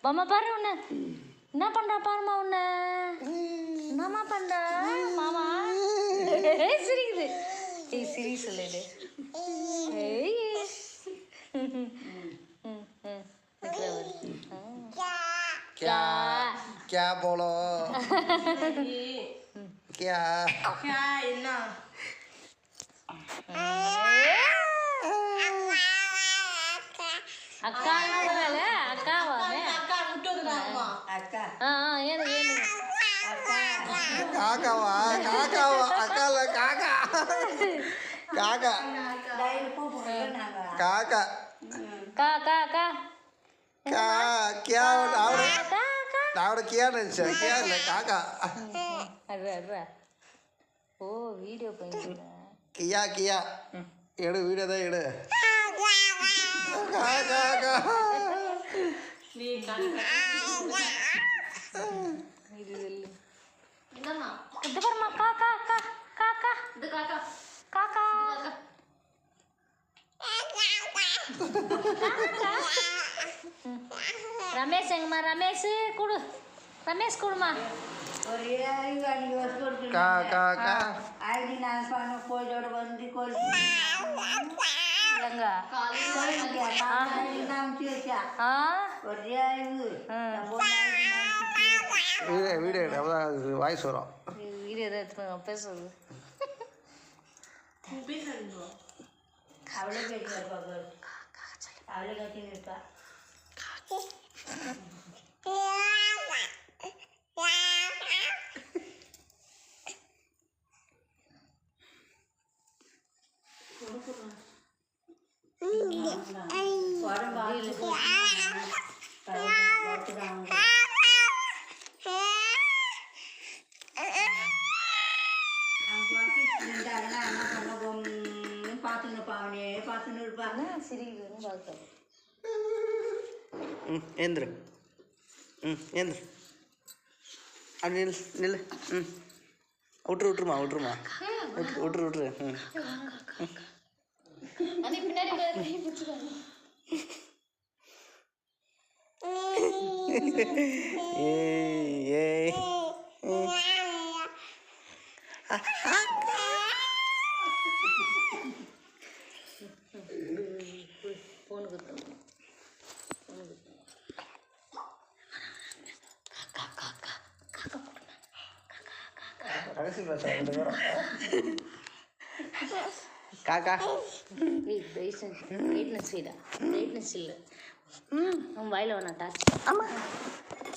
மாமா பாரு உன்ன என்ன பண்றா பாருமா உன்ன என்னமா பண்ற மாமா சிரிக்குது சிரி சொல்லுது क्या बोलो क्या என்ன அக்கா அக்காவா அக்கா விட்டுறாங்கம்மா அக்கா ஏனு ஏனு காக்காவா காக்காவா அக்கால காக்கா காக்கா காக்கா கா கா கா கா क्या நாவோட கியா நினைச்சேன் கியா இல்லை காக்கா ஓ வீடியோ பண்ணிட்டு கியா கியா எடு வீடியோ தான் எடு காக்கா நீ இது என்னம்மா இது பாருமா காக்கா கா காக்கா இது காக்கா காக்கா ரமேஷ் எங்கம்மா ரமேஷ் கொடு ரமேஷ் கொடுமா ஒரே அன்னைக்கு வச்சு கொடுத்து கா கா கா ஐடி நான் சொன்ன கோயிலோட வந்து கோயில் எங்க ஒரே வீடியோ எடு அப்பதான் வாய்ஸ் வரும் வீடியோ தான் எடுத்துக்கோங்க பேசுறது அவளே பேசுவா அவளே கட்டி நிற்பா பார்த்துன்னு இருப்பாங்க சிரிக்குதுன்னு பார்க்க ஏந்திரு ஏந்திரு அப்படி நில் நில்லு விட்டுருமா விட்டுரு பின்னாடி ஏய் போன் குத்து காக்கா வெயிட்னஸ் இல்லை உன் வாயில வேணா டாச்